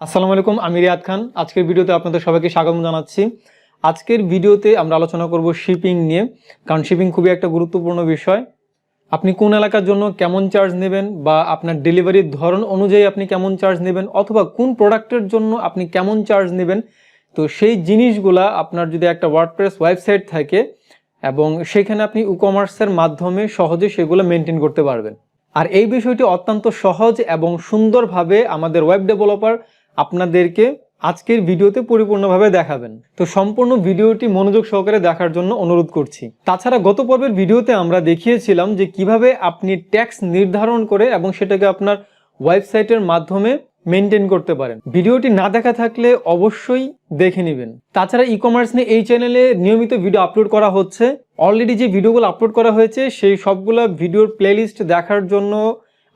আসসালামু আলাইকুম, আমি রিয়াদ খান। আজকের ভিডিওতে আপনাদের সবাইকে স্বাগত জানাচ্ছি। আজকের ভিডিওতে আমরা আলোচনা করব শিপিং নিয়ে, কারণ শিপিং খুবই একটা গুরুত্বপূর্ণ বিষয়। আপনি কোন এলাকার জন্য কেমন চার্জ নেবেন বা আপনার ডেলিভারির ধরন অনুযায়ী আপনি কেমন চার্জ নেবেন, অথবা কোন প্রোডাক্টের জন্য আপনি কেমন চার্জ নেবেন, তো সেই জিনিসগুলা আপনার যদি একটা ওয়ার্ডপ্রেস ওয়েবসাইট থাকে এবং সেখানে আপনি ইকমার্সের মাধ্যমে সহজে সেগুলো মেনটেন করতে পারবেন। আর এই বিষয়টি অত্যন্ত সহজ এবং সুন্দরভাবে আমাদের ওয়েব ডেভেলপার আপনাদেরকে আজকের ভিডিওতে পরিপূর্ণভাবে দেখাবেন। তো সম্পূর্ণ ভিডিওটি মনোযোগ সহকারে দেখার জন্য অনুরোধ করছি। তাছাড়া গত পর্বের ভিডিওতে আমরা দেখিয়েছিলাম যে কিভাবে আপনি ট্যাক্স নির্ধারণ করে এবং সেটাকে আপনার ওয়েবসাইটের মাধ্যমে মেনটেন করতে পারেন। ভিডিওটি না দেখা থাকলে অবশ্যই দেখে নেবেন। তাছাড়া ইকমার্স নিয়ে এই চ্যানেলে নিয়মিত ভিডিও আপলোড করা হচ্ছে। অলরেডি যে ভিডিওগুলো আপলোড করা হয়েছে সেই সবগুলো ভিডিওর প্লেলিস্ট দেখার জন্য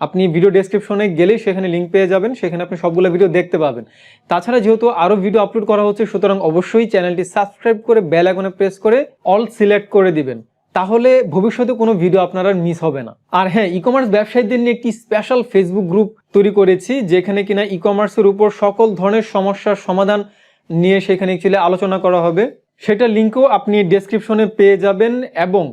আপনি ভিডিও ডেসক্রিপশনে গেলেই সেখানে লিঙ্ক পেয়ে যাবেন, সেখানে আপনি সবগুলো ভিডিও দেখতে পাবেন। তাছাড়া যেহেতু আরও ভিডিও আপলোড করা হচ্ছে, সুতরাং অবশ্যই চ্যানেলটি সাবস্ক্রাইব করে বেল আইকনে প্রেস করে অল সিলেক্ট করে দিবেন, তাহলে ভবিষ্যতে কোনো ভিডিও আপনার আর মিস হবে না। আর হ্যাঁ, ইকমার্স ব্যবসায়ীদের নিয়ে একটি স্পেশাল ফেসবুক গ্রুপ তৈরি করেছি, যেখানে কিনা ইকমার্সের উপর সকল ধরনের সমস্যার সমাধান নিয়ে সেখানে অ্যাকচুয়ালি আলোচনা করা হবে। সেটা লিঙ্কও আপনি ডেসক্রিপশনে পেয়ে যাবেন, এবং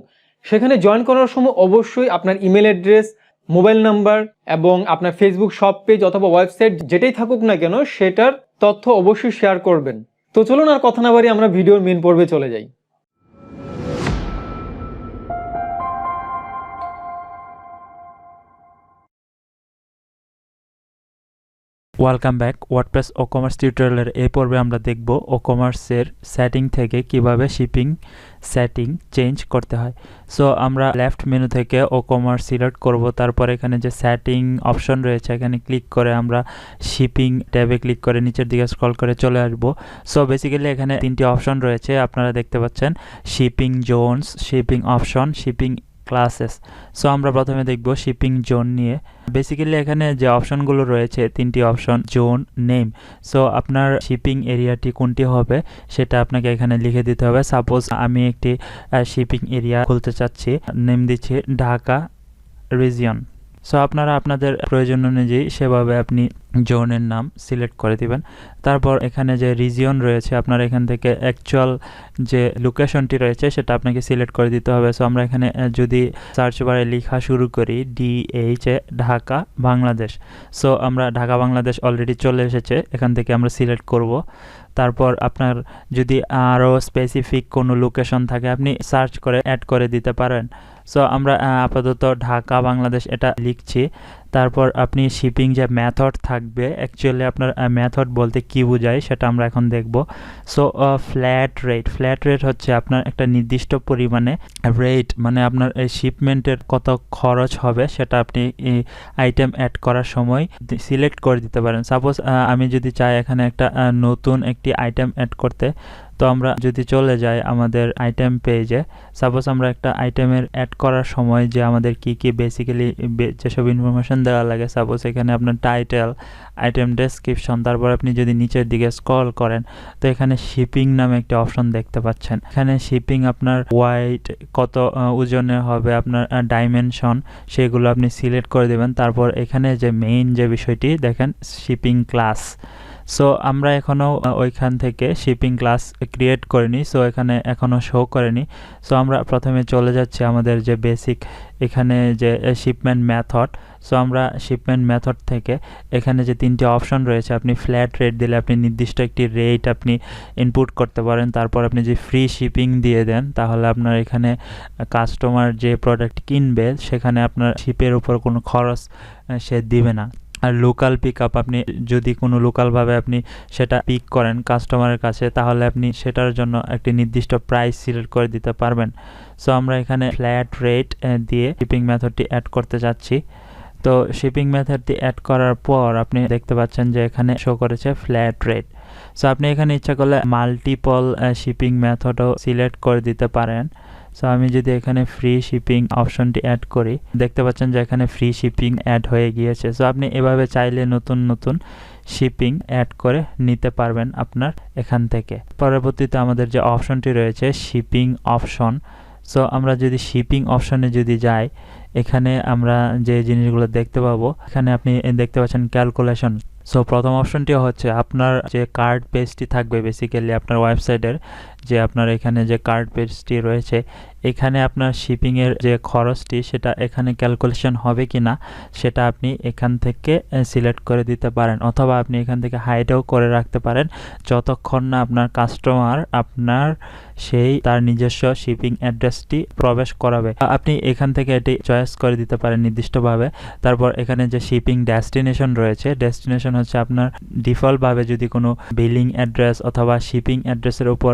সেখানে জয়েন করার সময় অবশ্যই আপনার ইমেল অ্যাড্রেস, মোবাইল নাম্বার এবং আপনার ফেসবুক শপ পেজ অথবা ওয়েবসাইট যেটাই থাকুক না কেন সেটার তথ্য অবশ্যই শেয়ার করবেন। তো চলুন আর কথা না বাড়িয়ে আমরা ভিডিওর মেন পর্বে চলে যাই। Welcome back. ওয়ার্ডপ্রেস wooCommerce টিউটোরিয়ালের এই পর্বে আমরা দেখব wooCommerceর সেটিং থেকে কিভাবে শিপিং সেটিং চেঞ্জ করতে হয়। সো আমরা লেফট মেনু থেকে wooCommerce সিলেক্ট করব, তারপর এখানে যে সেটিং অপশন রয়েছে এখানে ক্লিক করে আমরা শিপিং ট্যাবে ক্লিক করে নিচের দিকে স্ক্রল করে চলে আসব। সো বেসিক্যালি এখানে তিনটি অপশন রয়েছে, আপনারা দেখতে পাচ্ছেন shipping Jones, shipping option, shipping classes. So আমরা প্রথমে দেখব শিপিং জোন নিয়ে। বেসিক্যালি এখানে যে অপশনগুলো রয়েছে তিনটি অপশন, জোন, নেম। সো আপনার শিপিং এরিয়াটি কোনটি হবে সেটা আপনাকে এখানে লিখে দিতে হবে। সাপোজ আমি একটি শিপিং এরিয়া খুলতে চাচ্ছি, নেম দিচ্ছি ঢাকা রিজিয়ন। সো আপনারা আপনাদের প্রয়োজন অনুযায়ী সেভাবে আপনি জোনের নাম সিলেক্ট করে দিবেন। তারপর এখানে যে রিজিয়ন রয়েছে আপনার এখান থেকে অ্যাকচুয়াল যে লোকেশনটি রয়েছে সেটা আপনাকে সিলেক্ট করে দিতে হবে। সো আমরা এখানে যদি সার্চ বারে লেখা শুরু করি DH ঢাকা বাংলাদেশ, সো আমরা ঢাকা বাংলাদেশ অলরেডি চলে এসেছে, এখান থেকে আমরা সিলেক্ট করব। তারপর আপনার যদি আরও স্পেসিফিক কোনো লোকেশন থাকে আপনি সার্চ করে অ্যাড করে দিতে পারেন। সো আমরা আপাতত ঢাকা বাংলাদেশ এটা লিখছি। তারপর আপনি শিপিং যে মেথড থাকবে, অ্যাকচুয়ালি আপনার মেথড বলতে কি বোঝায় সেটা আমরা এখন দেখব। সো ফ্ল্যাট রেট হচ্ছে আপনার একটা নির্দিষ্ট পরিমাণে রেট, মানে আপনার এই শিপমেন্টের কত খরচ হবে সেটা আপনি আইটেম অ্যাড করার সময় সিলেক্ট করে দিতে পারেন। সাপোজ আমি যদি চাই এখানে একটা নতুন একটি আইটেম অ্যাড করতে, তো আমরা যদি চলে যাই আমাদের আইটেম পেজে, সাপোজ আমরা একটা আইটেমের অ্যাড করার সময় যে আমাদের কি বেসিক্যালি যেসব ইনফরমেশন দেওয়া লাগে, সাপোজ এখানে আপনার টাইটেল, আইটেম ডেসক্রিপশন, তারপর আপনি যদি নিচের দিকে স্ক্রল করেন তো এখানে শিপিং নামে একটা অপশন দেখতে পাচ্ছেন। এখানে শিপিং আপনার ওয়াইট কত ওজনের হবে, আপনার ডাইমেনশন, সেগুলো আপনি সিলেক্ট করে দেবেন। তারপর এখানে যে মেইন যে বিষয়টি দেখেন শিপিং ক্লাস। সো আমরা এখনও ওইখান থেকে শিপিং ক্লাস ক্রিয়েট করিনি, সো এখানে এখনও শো করেনি। সো আমরা প্রথমে চলে যাচ্ছি আমাদের যে বেসিক এখানে যে শিপমেন্ট মেথড। সো আমরা শিপমেন্ট মেথড থেকে এখানে যে তিনটি অপশন রয়েছে, আপনি ফ্ল্যাট রেট দিলে আপনি নির্দিষ্ট একটি রেট আপনি ইনপুট করতে পারেন। তারপর আপনি যে ফ্রি শিপিং দিয়ে দেন তাহলে আপনার এখানে কাস্টমার যে প্রোডাক্ট কিনবে সেখানে আপনার শিপের উপর কোনো খরচ সে দিবে না। আর লোকাল পিক আপ, আপনি যদি কোনো লোকালভাবে আপনি সেটা পিক করেন কাস্টমারের কাছে তাহলে আপনি সেটার জন্য একটি নির্দিষ্ট প্রাইস সিলেক্ট করে দিতে পারবেন। সো আমরা এখানে ফ্ল্যাট রেট দিয়ে শিপিং মেথডটি অ্যাড করতে যাচ্ছি। তো শিপিং মেথডটি অ্যাড করার পর আপনি দেখতে পাচ্ছেন যে এখানে শো করেছে ফ্ল্যাট রেট। সো আপনি এখানে ইচ্ছা করলে মাল্টিপল শিপিং মেথডও সিলেক্ট করে দিতে পারেন। সো আমি যদি এখানে ফ্রি শিপিং অপশনটি অ্যাড করি, দেখতে পাচ্ছেন যে এখানে ফ্রি শিপিং অ্যাড হয়ে গিয়েছে। সো আপনি এভাবে চাইলে নতুন শিপিং অ্যাড করে নিতে পারবেন আপনার এখান থেকে। পরবর্তীতে আমাদের যে অপশনটি রয়েছে শিপিং অপশন, সো আমরা যদি শিপিং অপশনে যদি যাই এখানে আমরা যে জিনিসগুলো দেখতে পাবো, এখানে আপনি দেখতে পাচ্ছেন ক্যালকুলেশন, সো প্রথম অপশনটি হচ্ছে আপনার যে কার্ড পেজটি থাকবে বেসিক্যালি আপনার ওয়েবসাইটের, যে আপনার এখানে যে কার্ড পেজটি রয়েছে, এখানে আপনার শিপিংয়ের যে খরচটি সেটা এখানে ক্যালকুলেশন হবে কি না সেটা আপনি এখান থেকে সিলেক্ট করে দিতে পারেন, অথবা আপনি এখান থেকে হাইডও করে রাখতে পারেন যতক্ষণ না আপনার কাস্টমার আপনার সেই তার নিজস্ব শিপিং অ্যাড্রেসটি প্রবেশ করাবে। আপনি এখান থেকে এটি চয়েস করে দিতে পারেন নির্দিষ্টভাবে। তারপর এখানে যে শিপিং ডেস্টিনেশন রয়েছে, ডেস্টিনেশন হচ্ছে আপনার ডিফল্টভাবে যদি কোনো বিলিং অ্যাড্রেস অথবা শিপিং অ্যাড্রেসের উপর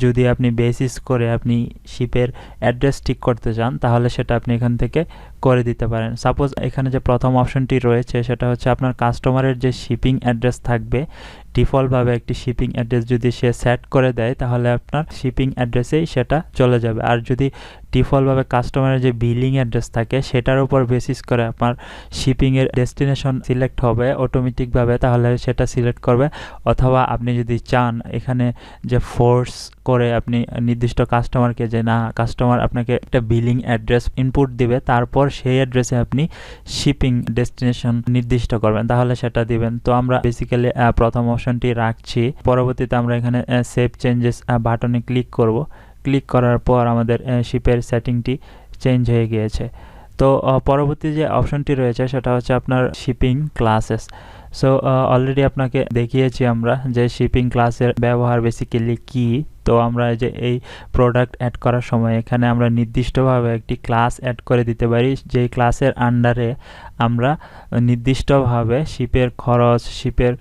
যদি আপনি বেসিস করে আপনি শিপের অ্যাড্রেস ঠিক করতে চান তাহলে সেটা আপনি এখান থেকে করে দিতে পারেন। সাপোজ এখানে যে প্রথম অপশনটি রয়েছে সেটা হচ্ছে আপনার কাস্টমারের যে শিপিং অ্যাড্রেস থাকবে, ডিফল্টভাবে একটি শিপিং অ্যাড্রেস যদি সে সেট করে দেয় তাহলে আপনার শিপিং অ্যাড্রেসেই সেটা চলে যাবে। আর যদি ডিফল্টভাবে কাস্টমারের যে বিলিং অ্যাড্রেস থাকে সেটার উপর বেসিস করে আপনার শিপিংয়ের ডেস্টিনেশন সিলেক্ট হবে অটোমেটিকভাবে, তাহলে সেটা সিলেক্ট করবে। অথবা আপনি যদি চান এখানে যে ফোর্স করে আপনি নির্দিষ্ট কাস্টমারকে, যে না কাস্টমার আপনাকে একটা বিলিং অ্যাড্রেস ইনপুট দিবে, তারপর সেই অ্যাড্রেসে আপনি শিপিং ডেস্টিনেশন নির্দিষ্ট করবেন, তাহলে সেটা দিবেন। তো আমরা বেসিক্যালি প্রথম অপশনটি রাখছি। পরবর্তীতে আমরা এখানে সেভ চেঞ্জেস বাটনে ক্লিক করব। ক্লিক করার পর আমাদের শিপের সেটিংটি চেঞ্জ হয়ে গিয়েছে। তো পরবর্তী যে অপশনটি রয়েছে সেটা হচ্ছে আপনার শিপিং ক্লাসেস। সো অলরেডি আপনাকে দেখিয়েছি আমরা যে শিপিং ক্লাসের ব্যবহার বেসিক্যালি কি। তো আমরা যে এই প্রোডাক্ট অ্যাড করার সময় এখানে আমরা নির্দিষ্টভাবে একটি ক্লাস অ্যাড করে দিতে পারি, যেই ক্লাসের আন্ডারে আমরা নির্দিষ্টভাবে শিপের খরচ, শিপের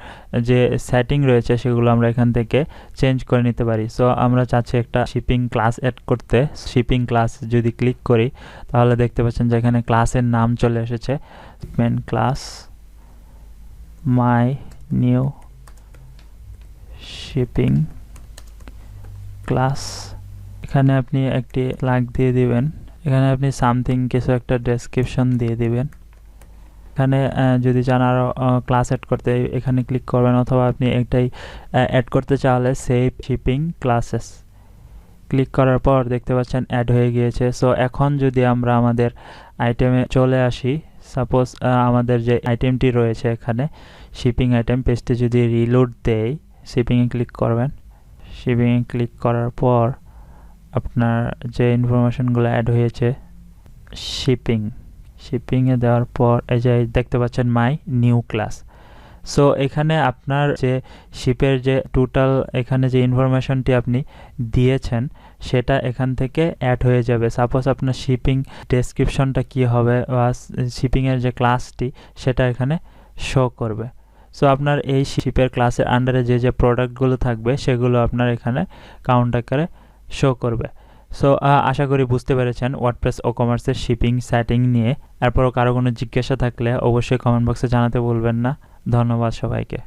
যে সেটিং রয়েছে সেগুলো আমরা এখান থেকে চেঞ্জ করে নিতে পারি। সো আমরা চাচ্ছি একটা শিপিং ক্লাস অ্যাড করতে। শিপিং ক্লাস যদি ক্লিক করি তাহলে দেখতে পাচ্ছেন যে এখানে ক্লাসের নাম চলে এসেছে, main class my new shipping class. এখানে আপনি একটি ফ্ল্যাগ দিয়ে দিবেন, এখানে আপনি সামথিং কিছু একটা ডেসক্রিপশন দিয়ে দিবেন। এখানে যদি চান আরও ক্লাস অ্যাড করতে এখানে ক্লিক করবেন, অথবা আপনি একটাই অ্যাড করতে চাইলে সেভ শিপিং ক্লাসেস ক্লিক করার পর দেখতে পাচ্ছেন অ্যাড হয়ে গিয়েছে। সো এখন যদি আমরা আমাদের আইটেমে চলে আসি, সাপোজ আমাদের যে আইটেমটি রয়েছে এখানে শিপিং আইটেম, পেজটি যদি রিলোড দেই, শিপিংয়ে ক্লিক করবেন। শিপিংয়ে ক্লিক করার পর আপনার যে ইনফরমেশনগুলো অ্যাড হয়েছে শিপিংয়ে দেওয়ার পর এই যে দেখতে পাচ্ছেন মাই নিউ ক্লাস। সো এখানে আপনার যে শিপের যে টোটাল এখানে যে ইনফরমেশনটি আপনি দিয়েছেন সেটা এখান থেকে অ্যাড হয়ে যাবে। সাপোজ আপনার শিপিং ডেসক্রিপশনটা কি হবে বা শিপিংয়ের যে ক্লাসটি সেটা এখানে শো করবে। সো আপনার এই শিপের ক্লাসের আন্ডারে যে যে প্রোডাক্টগুলো থাকবে সেগুলো আপনার এখানে কাউন্ট আকারে শো করবে। সো আশা করি বুঝতে পেরেছেন ওয়ার্ডপ্রেস ইকমার্সের শিপিং সেটিং নিয়ে। এরপরও কারো কোনো জিজ্ঞাসা থাকলে অবশ্যই কমেন্ট বক্সে জানাতে ভুলবেন না। ধন্যবাদ সবাইকে।